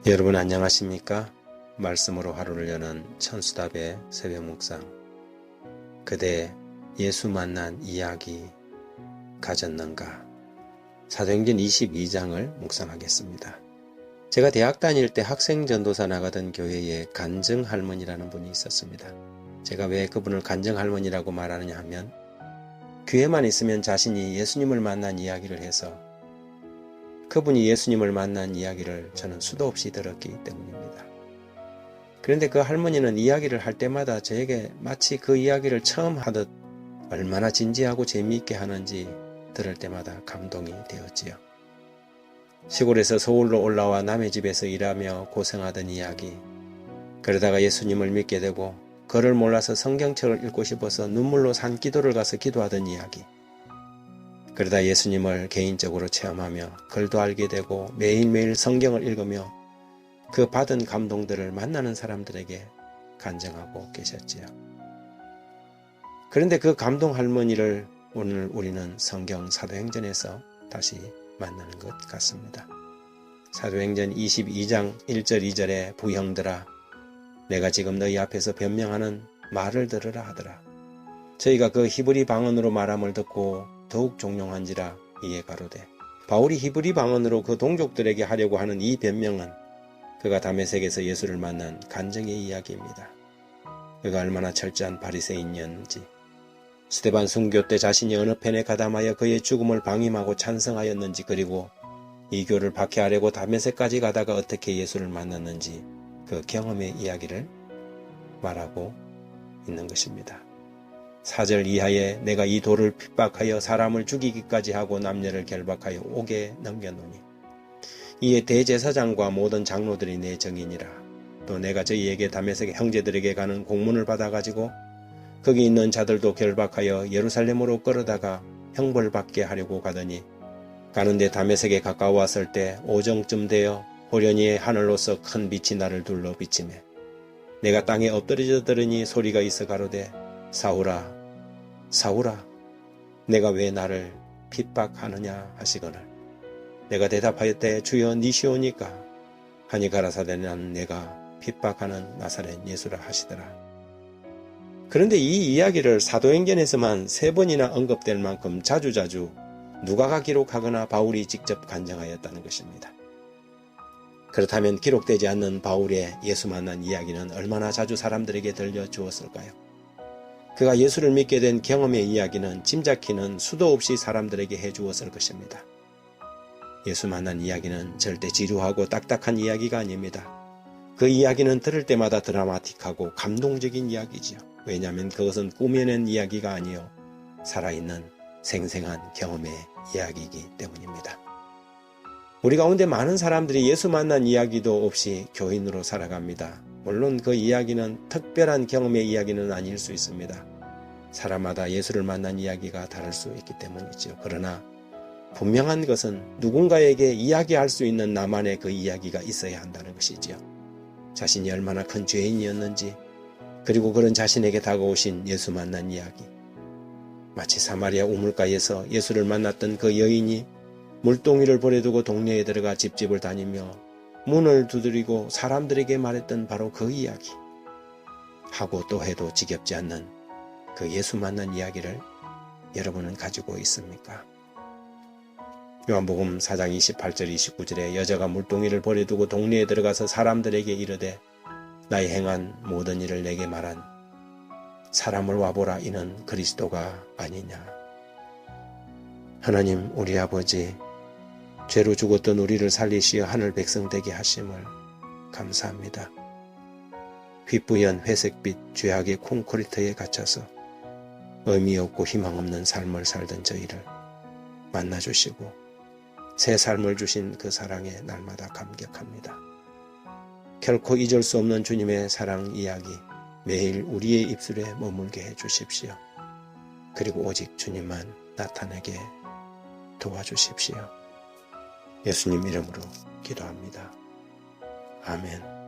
여러분 안녕하십니까? 말씀으로 하루를 여는 천수답의 새벽 묵상. 그대 예수 만난 이야기 가졌는가? 사도행전 22장을 묵상하겠습니다. 제가 대학 다닐 때 학생 전도사 나가던 교회에 간증 할머니라는 분이 있었습니다. 제가 왜 그분을 간증 할머니라고 말하느냐 하면 교회만 있으면 자신이 예수님을 만난 이야기를 해서 그분이 예수님을 만난 이야기를 저는 수도 없이 들었기 때문입니다. 그런데 그 할머니는 이야기를 할 때마다 저에게 마치 그 이야기를 처음 하듯 얼마나 진지하고 재미있게 하는지 들을 때마다 감동이 되었지요. 시골에서 서울로 올라와 남의 집에서 일하며 고생하던 이야기, 그러다가 예수님을 믿게 되고 그를 몰라서 성경책을 읽고 싶어서 눈물로 산기도를 가서 기도하던 이야기, 그러다 예수님을 개인적으로 체험하며 글도 알게 되고 매일매일 성경을 읽으며 그 받은 감동들을 만나는 사람들에게 간증하고 계셨지요. 그런데 그 감동 할머니를 오늘 우리는 성경 사도행전에서 다시 만나는 것 같습니다. 사도행전 22장 1절 2절에 부형들아 내가 지금 너희 앞에서 변명하는 말을 들으라 하더라. 저희가 그 히브리 방언으로 말함을 듣고 더욱 종용한지라 이에 가로되 바울이 히브리 방언으로 그 동족들에게 하려고 하는 이 변명은 그가 다메섹에서 예수를 만난 간증의 이야기입니다. 그가 얼마나 철저한 바리새인이었는지, 스데반 순교 때 자신이 어느 편에 가담하여 그의 죽음을 방임하고 찬성하였는지, 그리고 이 교를 박해하려고 다메섹까지 가다가 어떻게 예수를 만났는지 그 경험의 이야기를 말하고 있는 것입니다. 4절 이하에 내가 이 돌을 핍박하여 사람을 죽이기까지 하고 남녀를 결박하여 옥에 넘겨놓으니 이에 대제사장과 모든 장로들이 내 정인이라. 또 내가 저희에게 다메섹의 형제들에게 가는 공문을 받아가지고 거기 있는 자들도 결박하여 예루살렘으로 끌어다가 형벌받게 하려고 가더니 가는데 다메섹에 가까워왔을 때 오정쯤 되어 호련히 하늘로서 큰 빛이 나를 둘러 비치매 내가 땅에 엎드러져 들으니 소리가 있어 가로되 사울아 사울아 내가 왜 나를 핍박하느냐 하시거늘 내가 대답하였되 주여 니시오니까 하니 가라사대 나는 내가 핍박하는 나사렛 예수라 하시더라. 그런데 이 이야기를 사도행전에서만 3번이나 언급될 만큼 자주자주 누가가 기록하거나 바울이 직접 간증하였다는 것입니다. 그렇다면 기록되지 않는 바울의 예수 만난 이야기는 얼마나 자주 사람들에게 들려주었을까요? 그가 예수를 믿게 된 경험의 이야기는 짐작키는 수도 없이 사람들에게 해주었을 것입니다. 예수 만난 이야기는 절대 지루하고 딱딱한 이야기가 아닙니다. 그 이야기는 들을 때마다 드라마틱하고 감동적인 이야기지요. 왜냐하면 그것은 꾸며낸 이야기가 아니요 살아있는 생생한 경험의 이야기이기 때문입니다. 우리 가운데 많은 사람들이 예수 만난 이야기도 없이 교인으로 살아갑니다. 물론 그 이야기는 특별한 경험의 이야기는 아닐 수 있습니다. 사람마다 예수를 만난 이야기가 다를 수 있기 때문이죠. 그러나 분명한 것은 누군가에게 이야기할 수 있는 나만의 그 이야기가 있어야 한다는 것이지요. 자신이 얼마나 큰 죄인이었는지, 그리고 그런 자신에게 다가오신 예수 만난 이야기. 마치 사마리아 우물가에서 예수를 만났던 그 여인이 물동이를 버려두고 동네에 들어가 집집을 다니며 문을 두드리고 사람들에게 말했던 바로 그 이야기. 하고 또 해도 지겹지 않는 그 예수 만난 이야기를 여러분은 가지고 있습니까? 요한복음 4장 28절 29절에 여자가 물동이를 버려두고 동네에 들어가서 사람들에게 이르되 나의 행한 모든 일을 내게 말한 사람을 와보라 이는 그리스도가 아니냐. 하나님 우리 아버지, 죄로 죽었던 우리를 살리시어 하늘 백성 되게 하심을 감사합니다. 휘뿌연 회색빛 죄악의 콘크리트에 갇혀서 의미 없고 희망 없는 삶을 살던 저희를 만나주시고 새 삶을 주신 그 사랑에 날마다 감격합니다. 결코 잊을 수 없는 주님의 사랑 이야기 매일 우리의 입술에 머물게 해주십시오. 그리고 오직 주님만 나타나게 도와주십시오. 예수님 이름으로 기도합니다. 아멘.